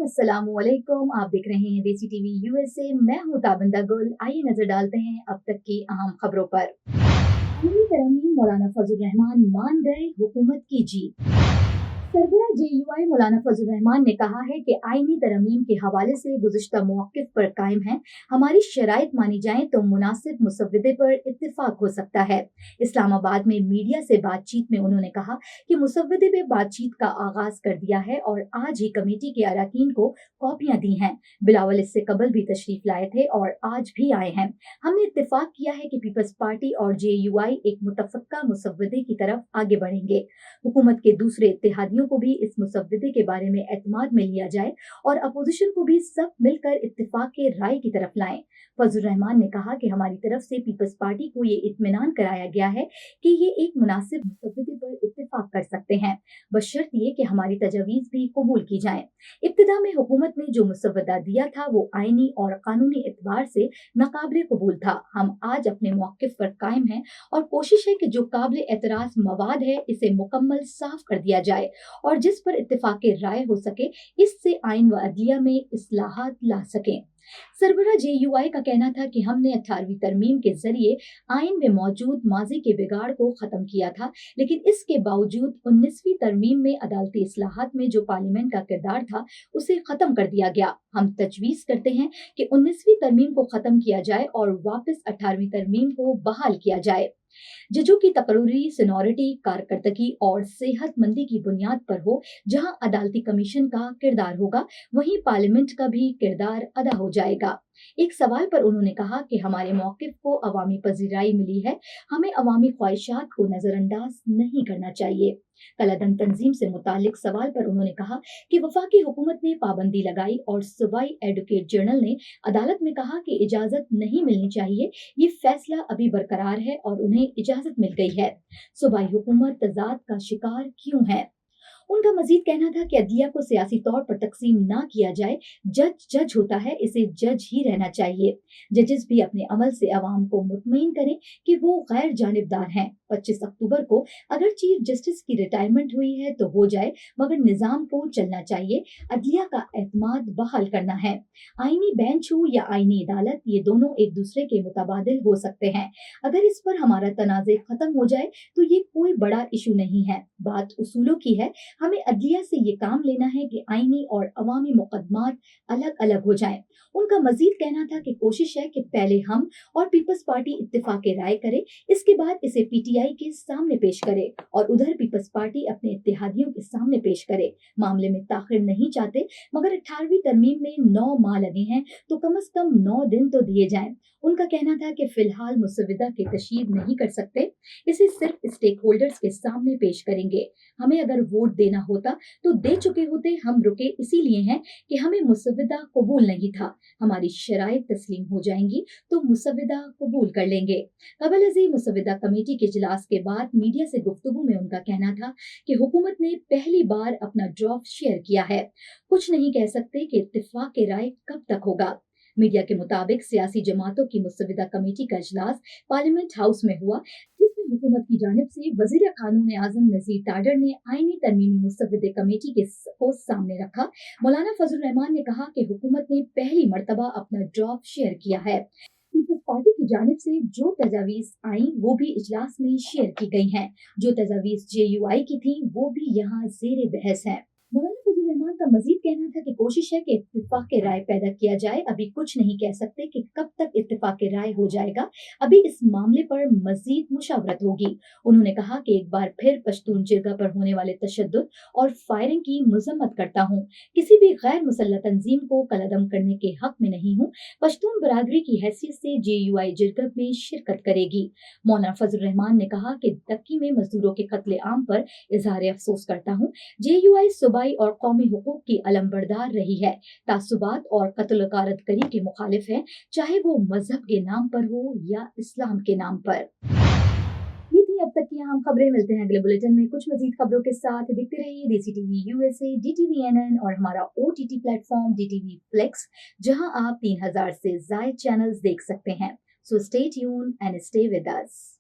नाज़रीन अस्सलाम वालेकुम। आप देख रहे हैं देसी टीवी यूएसए। मैं हूं ताबिंदा गुल। आइए नजर डालते हैं अब तक की अहम खबरों पर। आईनी तरमीम मौलाना फजल रहमान मान गए हुकूमत की जीत। सरबरा जेयूआई मौलाना फजल रहमान ने कहा है कि आईनी तरमीम के हवाले से गुज़िश्ता मौक़िफ़ पर कायम है। हमारी शराइत मानी जाए तो मुनासिब मुसव्वदे पर इत्तिफाक हो सकता है। इस्लामाबाद में मीडिया से बातचीत में उन्होंने कहा कि मुसव्वदे में बातचीत का आगाज कर दिया है और आज ही कमेटी के अरकान को कॉपियां दी हैं। बिलावल इससे कबल भी तशरीफ लाए थे और आज भी आए हैं। हमने इत्तिफाक किया है कि पीपल्स पार्टी और जेयूआई एक मुतफ़क्का मुसव्वदे की तरफ आगे बढ़ेंगे। हुकूमत के दूसरे इत्तेहादियों को भी इस मुसव्वदे के बारे में एतमाद में लिया जाए और अपोजिशन को भी सब मिलकर इत्तिफाक के राय की तरफ लाएं। फजल रहमान ने कहा कि हमारी तरफ से पीपल्स पार्टी को ये इत्मीनान कराया गया है कि ये एक मुनासिब मुसव्वदे पर इत्तिफाक कर सकते हैं, बशर्त ये कि हमारी तजवीज़ भी कबूल की जाएं। इब्तिदा में हुकूमत ने जो मुसव्वदा दिया था वो आईनी और कानूनी एतबार से नाकाबिले कबूल था। हम आज अपने मौक़िफ़ पर कायम हैं और कोशिश है कि जो काबिल एतराज़ मवाद है इसे मुकम्मल साफ कर दिया जाए और जिस पर इत्तिफाक राय हो सके इससे आइन व अदलिया में इस्लाहात ला सकें। सरबरा जेयूआई का कहना था कि हमने 18वीं तरमीम के जरिए आइन में मौजूद माजी के बिगाड़ को खत्म किया था, लेकिन इसके बावजूद 19वीं तरमीम में अदालती इस्लाहात में जो पार्लियामेंट का किरदार था उसे खत्म कर दिया गया। हम तजवीज़ करते हैं कि 19वीं तरमीम को खत्म किया जाए और वापस 18वीं तरमीम को बहाल किया जाए। जजों की तकरीरी सीनियरिटी कारकर्दगी और सेहतमंदी की बुनियाद पर हो। जहां अदालती कमीशन का किरदार होगा वहीं पार्लियामेंट का भी किरदार अदा हो जाएगा। एक सवाल पर उन्होंने कहा कि हमारे मौक़िफ़ को अवामी पजीराई मिली है, हमें अवामी ख्वाहिशात को नजरअंदाज नहीं करना चाहिए। कलादम तंजीम से मुतालिक सवाल पर उन्होंने कहा कि वफाकी हुकूमत ने पाबंदी लगाई और सूबाई एडवोकेट जनरल ने अदालत में कहा कि इजाजत नहीं मिलनी चाहिए। ये फैसला अभी बरकरार है और उन्हें इजाजत मिल गई है। सूबाई हुकूमत तजाद का शिकार क्यों है? उनका मजीद कहना था कि अदलिया को सियासी तौर पर तकसीम ना किया जाए। जज जज होता है, इसे जज ही रहना चाहिए। जजेस भी अपने अमल से अवाम को मुतमईन करें कि वो गैर जानिबदार हैं। 25 अक्टूबर को अगर चीफ जस्टिस की रिटायरमेंट हुई है तो हो जाए, मगर निजाम को चलना चाहिए। अदलिया का एतमाद बहाल करना है। आईनी बेंच हो या आईनी अदालत, ये दोनों एक दूसरे के मुताबादिल हो सकते हैं। अगर इस पर हमारा तनाज़े खत्म हो जाए तो ये कोई बड़ा इशू नहीं है। बात उसूलों की है। हमें अदलिया से ये काम लेना है कि आईनी और अवामी मुकदमात अलग अलग हो जाएं। उनका मजीद कहना था कि कोशिश है कि पहले हम और पीपल्स पार्टी इत्तिफाक राय करे, इसके बाद इसे पीटीआई के सामने पेश करे और उधर पीपल्स पार्टी अपने इत्तेहादियों के सामने पेश करे। मामले में ताखिर नहीं चाहते, मगर 18वीं तरमीम में 9 माह लगे हैं तो कम से कम 9 दिन तो दिए जाएं। उनका कहना था कि फिलहाल मुसव्वदा की तशहीद नहीं कर सकते, इसे सिर्फ स्टेक होल्डर्स के सामने पेश करेंगे। हमें अगर वोट देना होता तो दे चुके होते, हम रुके इसीलिए हैं कि हमें मुसव्वदा कबूल नहीं था। हमारी शराइत तस्लीम हो जाएंगी तो मुसव्वदा कबूल कर लेंगे। कबल अज़ी मुसव्वदा कमेटी के इजलास के बाद मीडिया से गुफ्तगू में उनका कहना था कि हुकूमत ने पहली बार अपना ड्राफ्ट शेयर किया है। कुछ नहीं कह सकते कि इत्तिफाक राय कब तक होगा। मीडिया के मुताबिक सियासी जमातों की मुसव्वदा कमेटी का इजलास पार्लियामेंट हाउस में हुआ, जिसमें हुकूमत की जानिब से वजीर कानून आजम नजीर ताडर ने आईनी तरमीमी मुसव्वदे कमेटी को सामने रखा। मौलाना फजल रहमान ने कहा कि हुकूमत ने पहली मरतबा अपना ड्राफ्ट शेयर किया है। पीपल्स पार्टी की जानिब से जो तजावीज आई वो भी इजलास में शेयर की गई हैं। जो तजावीज जेयूआई की थी वो भी यहाँ जेर बहस है। मौलाना फजल रहमान का मजीद कहना था कि कोशिश है कि इत्तिफाक राय पैदा किया जाए। अभी कुछ नहीं कह सकते कि कब तक इत्तिफाक राय हो जाएगा। अभी इस मामले पर मजीद मुशावरत होगी। उन्होंने कहा कि एक बार फिर पश्तून जिरगा पर होने वाले तशद्दुद और फायरिंग की मजम्मत करता हूँ। किसी भी गैर मुसल्लह तंजीम को कलअदम करने के हक में नहीं हूँ। पश्तून बरादरी की हैसियत से जेयूआई जिरगा में शिरकत करेगी। मौलाना फजल रहमान ने कहा कि दक्की में मजदूरों के कत्ले आम पर इजहार अफसोस करता हूँ। जेयूआई सूबाई और कौमी हुकूक की अलमबरदार रही है, तासुबात और कत्ल गारतगरी के मुखालिफ है, चाहे वो मजहब के नाम पर हो या इस्लाम के नाम पर। ये थी अब तक की अहम खबरें। मिलते हैं अगले बुलेटिन में कुछ मजीद खबरों के साथ। देखते रहिए देसी टीवी यूएसए, DTVNN और हमारा OTT प्लेटफॉर्म DTV Flex, जहां आप 3000 से ज्यादा चैनल्स देख सकते हैं। So stay tune and stay with us.